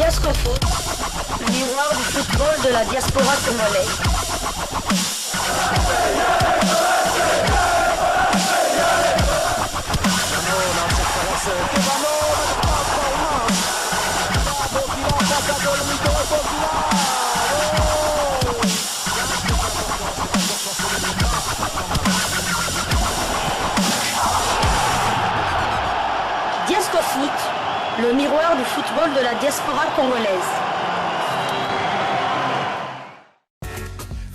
Diascofoot, le miroir du football de la diaspora congolaise. Diascofoot, le miroir du football de la diaspora congolaise.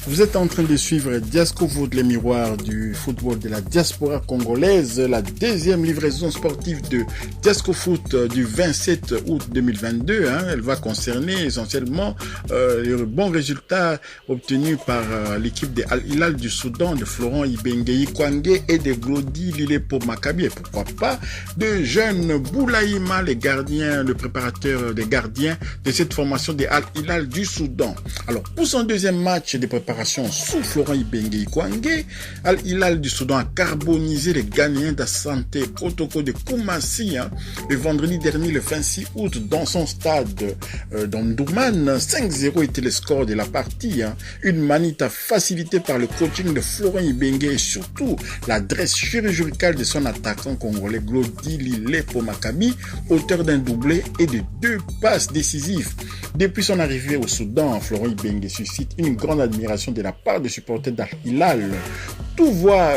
Vous êtes en train de suivre Diascofoot, les miroirs du football de la diaspora congolaise, la deuxième livraison sportive de Diascofoot du 27 août 2022. Elle va concerner essentiellement les bons résultats obtenus par l'équipe de Al Hilal du Soudan, de Florent Ibenge Kwangé et de Glody Lilepo Maccabi. Et pourquoi pas de jeunes Boulaïma, les gardiens, le préparateur des gardiens de cette formation de Al Hilal du Soudan. Alors, pour son deuxième match de préparation sous Florent Ibenge Kwangé, Al Hilal du Soudan a carbonisé les Ghanéens d'Asante Kotoko de Koumassi le vendredi dernier, le 26 août, dans son stade d'Omdurman. 5-0 était le score de la partie. Une manita facilitée par le coaching de Florent Ibenge et surtout l'adresse chirurgicale de son attaquant congolais Glody Lilepo Maccabi, auteur d'un doublé et de 2 passes décisives. Depuis son arrivée au Soudan, Florent Ibenge suscite une grande admiration de la part des supporters d'Al Hilal. Tout voit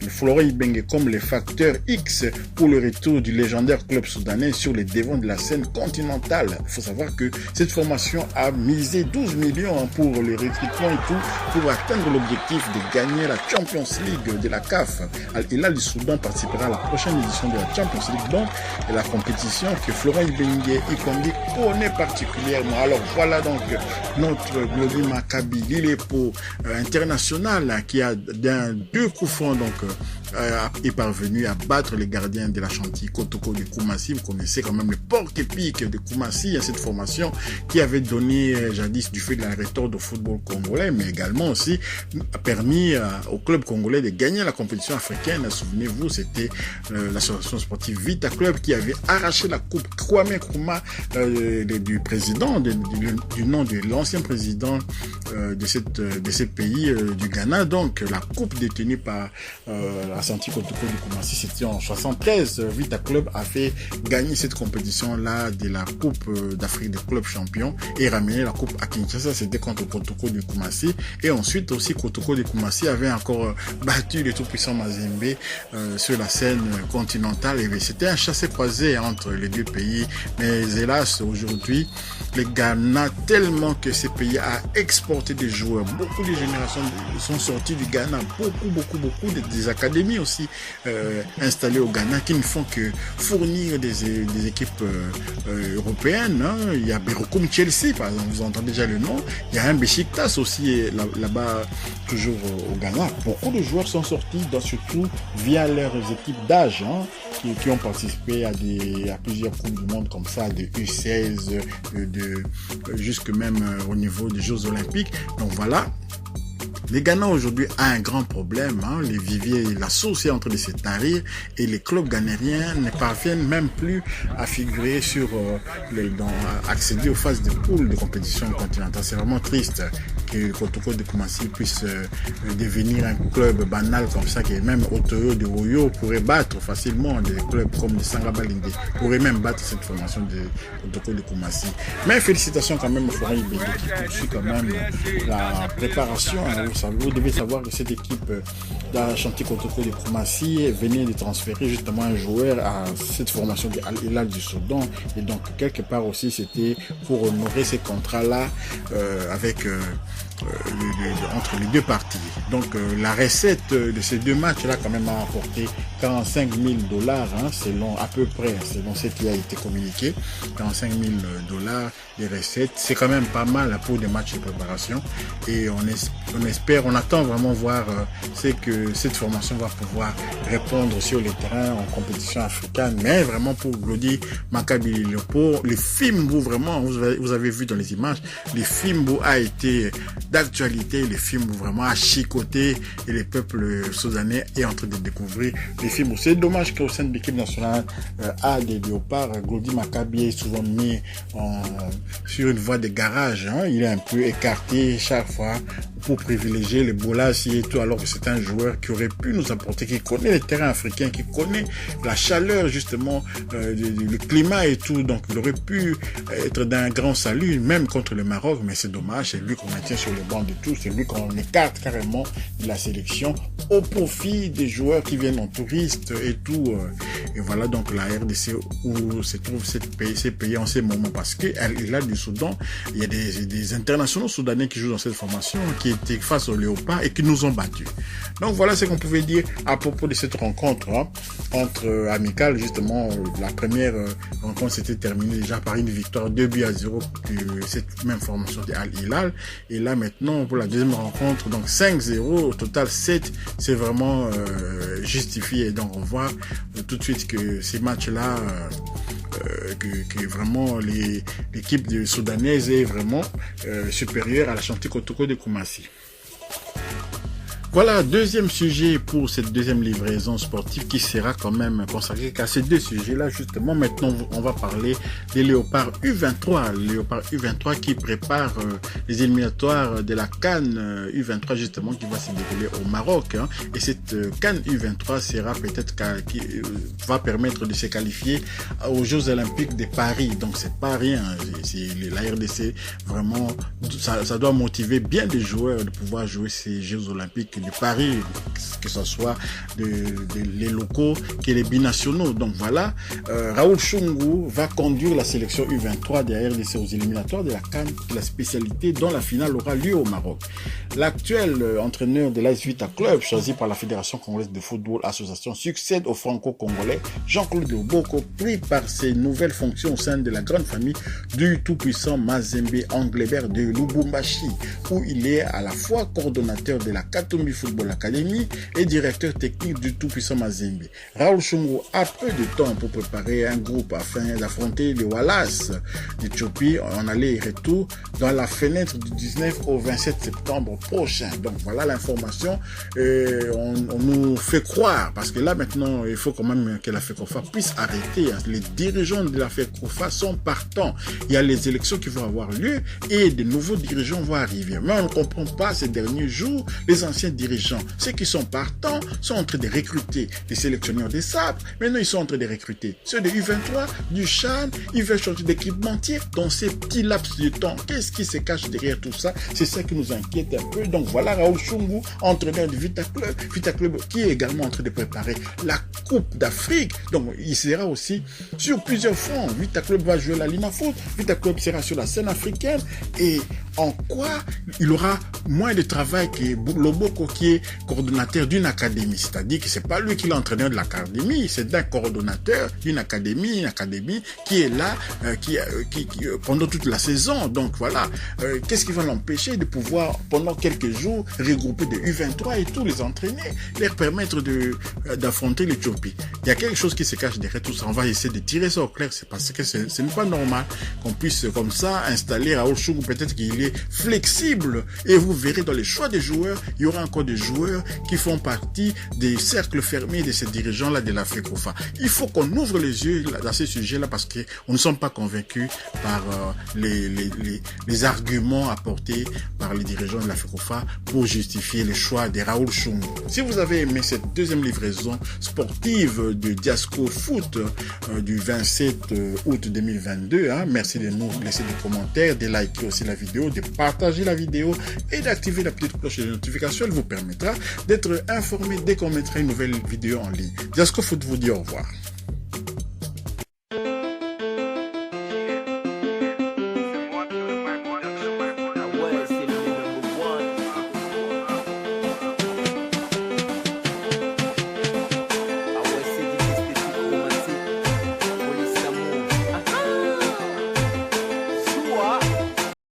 Florent Ibenge comme le facteur X pour le retour du légendaire club soudanais sur les devants de la scène continentale. Il faut savoir que cette formation a misé 12 millions pour le recrutement et tout pour atteindre l'objectif de gagner la Champions League de la CAF. Al Hilal du Soudan participera à la prochaine édition de la Champions League, donc, et la compétition que Florent Ibenge Kwangé connaît particulièrement. Alors voilà donc notre Glody Maccabi Lilepo international qui a d'un 2 coups francs donc est parvenu à battre les gardiens de la Chantilly Kotoko de Koumassi. Vous connaissez quand même le porc épique de Koumassi, cette formation qui avait donné jadis du fait de la rétorte au football congolais, mais également aussi a permis au club congolais de gagner la compétition africaine. Souvenez-vous, c'était l'association sportive Vita Club qui avait arraché la coupe Kwame Nkrumah du président, du nom de l'ancien président de ce pays du Ghana. Donc la coupe détenue par la Santi Kotoko du Koumassi, c'était en 73. Vita Club a fait gagner cette compétition-là de la Coupe d'Afrique des clubs champions et ramener la coupe à Kinshasa. C'était contre Kotoko du Koumassi. Et ensuite aussi Kotoko du Koumassi avait encore battu le tout-puissant Mazembe sur la scène continentale. Et c'était un chassé-croisé entre les deux pays. Mais hélas, aujourd'hui, les Ghana, tellement que ce pays a exporté des joueurs, beaucoup de générations sont sorties du Ghana, beaucoup des académies aussi installées au Ghana qui ne font que fournir des équipes européennes. Il y a Berokum Chelsea par exemple, vous entendez déjà le nom. Il y a un Besiktas aussi là-bas toujours au Ghana. Beaucoup de joueurs sont sortis, surtout via leurs équipes d'âge qui ont participé à plusieurs coupes du monde comme ça, de U16 jusque même au niveau des Jeux Olympiques. Donc voilà. Les Ghana aujourd'hui a un grand problème, les viviers, la source est en train de se tarir et les clubs ghanéens ne parviennent même plus à figurer accéder aux phases de poule de compétition continentale. C'est vraiment triste que Kotoko de Koumassi puisse devenir un club banal comme ça, que même Otoyo de Oyo pourrait battre facilement des clubs comme le Sangaba Lingé, pourrait même battre cette formation de Kotoko de Koumassi. Mais félicitations quand même au Florent Ibenge qui poursuit quand même la préparation. Vous devez savoir que cette équipe d'Ashanti Kotoko de Koumassi venait de transférer justement un joueur à cette formation de Al Hilal du Soudan. Et donc, quelque part aussi, c'était pour honorer ces contrats-là avec entre les deux parties. Donc, la recette de ces deux matchs-là, quand même, a apporté $45 000, selon à peu près, selon ce qui a été communiqué. $45 000 des recettes. C'est quand même pas mal pour des matchs de préparation. Et on espère, on attend vraiment voir ce que cette formation va pouvoir répondre sur les terrains en compétition africaine. Mais vraiment pour Glody Maccabi Lilepo, le Fimbo, vraiment, vous avez vu dans les images, le Fimbo a été d'actualité, les films vraiment à chicoter et le peuple soudanais est en train de découvrir les films. C'est dommage qu'au sein de l'équipe nationale A des Léopards, Glody Maccabi est souvent mis sur une voie de garage. Il est un peu écarté chaque fois pour privilégier les Bolassi et tout, alors que c'est un joueur qui aurait pu nous apporter, qui connaît les terrains africains, qui connaît la chaleur justement, le climat et tout, donc il aurait pu être d'un grand salut, même contre le Maroc, mais c'est dommage, c'est lui qu'on maintient sur le banc de tout, c'est lui qu'on écarte carrément de la sélection au profit des joueurs qui viennent en touriste et tout, et voilà donc la RDC où se trouve ces pays en ces moments, parce que là du Soudan, il y a des internationaux soudanais qui jouent dans cette formation, qui étaient face aux Léopards et qui nous ont battus. Donc voilà ce qu'on pouvait dire à propos de cette rencontre entre amicales, justement. La première rencontre s'était terminée déjà par une victoire 2-0 de cette même formation de Al Hilal, et là maintenant pour la deuxième rencontre, donc 5-0 au total 7, c'est vraiment justifié. Donc on voit tout de suite que ces matchs-là que vraiment l'équipe soudanaise est vraiment supérieure à la Chantier Kotoko de Koumassi. Voilà, deuxième sujet pour cette deuxième livraison sportive qui sera quand même consacrée qu'à ces deux sujets-là. Justement, maintenant, on va parler des Léopards U23. Léopards U23 qui prépare les éliminatoires de la CAN U23, justement, qui va se dérouler au Maroc. Et cette CAN U23 sera peut-être qui va permettre de se qualifier aux Jeux Olympiques de Paris. Donc, c'est pas rien. C'est la RDC, vraiment, ça doit motiver bien des joueurs de pouvoir jouer ces Jeux Olympiques de Paris, que ce soit les locaux que les binationaux. Donc voilà, Raoul Shungu va conduire la sélection U23 de la RDC aux éliminatoires de la CAN, de la spécialité dont la finale aura lieu au Maroc. L'actuel entraîneur de l'AS Vita Club, choisi par la Fédération Congolaise de Football Association, succède au franco-congolais Jean-Claude Loboko, pris par ses nouvelles fonctions au sein de la grande famille du tout-puissant Mazembe Anglebert de Lubumbashi, où il est à la fois coordonnateur de la Katumbi Football Academy et directeur technique du tout-puissant Mazembe. Raoul Shungu a peu de temps pour préparer un groupe afin d'affronter les Wallace d'Éthiopie en aller et retour dans la fenêtre du 19 au 27 septembre prochain. Donc voilà l'information. On nous fait croire, parce que là maintenant il faut quand même que la FECOFA puisse arrêter. Les dirigeants de la FECOFA sont partants. Il y a les élections qui vont avoir lieu et de nouveaux dirigeants vont arriver. Mais on ne comprend pas ces derniers jours les anciens dirigeants, ceux qui sont partants, sont en train de recruter les sélectionneurs des Sabres. Maintenant, ils sont en train de recruter ceux de U23, du CHAN. Ils veulent changer d'équipementier dans ces petits laps de temps. Qu'est-ce qui se cache derrière tout ça? C'est ça qui nous inquiète un peu. Donc voilà Raoul Shungu, entraîneur du Vita Club, qui est également en train de préparer la Coupe d'Afrique. Donc il sera aussi sur plusieurs fronts. Vita Club va jouer la Lima Foot. Vita Club sera sur la scène africaine. Et en quoi il aura moins de travail que Loboko, qui est coordonnateur d'une académie. C'est-à-dire que c'est pas lui qui est l'entraîneur de l'académie, c'est un coordonnateur d'une académie, une académie qui est là, qui pendant toute la saison. Donc voilà, qu'est-ce qui va l'empêcher de pouvoir, pendant quelques jours, regrouper des U23 et tous les entraîner, leur permettre d'affronter l'Éthiopie? Il y a quelque chose qui se cache derrière tout ça. On va essayer de tirer ça au clair. C'est parce que ce n'est pas normal qu'on puisse comme ça installer Raoul Shungu. Peut-être qu'il est flexible et vous verrez dans les choix des joueurs, il y aura encore des joueurs qui font partie des cercles fermés de ces dirigeants-là de la FECOFA. Il faut qu'on ouvre les yeux dans ces sujets-là, parce que on ne sommes pas convaincus par les arguments apportés par les dirigeants de la FECOFA pour justifier les choix de Raoul Shungu. Si vous avez aimé cette deuxième livraison sportive de Diasco Foot du 27 août 2022, merci de nous laisser des commentaires, de liker aussi la vidéo, de partager la vidéo et d'activer la petite cloche de notification. Elle vous permettra d'être informé dès qu'on mettra une nouvelle vidéo en ligne. Diasco Foot vous dit au revoir.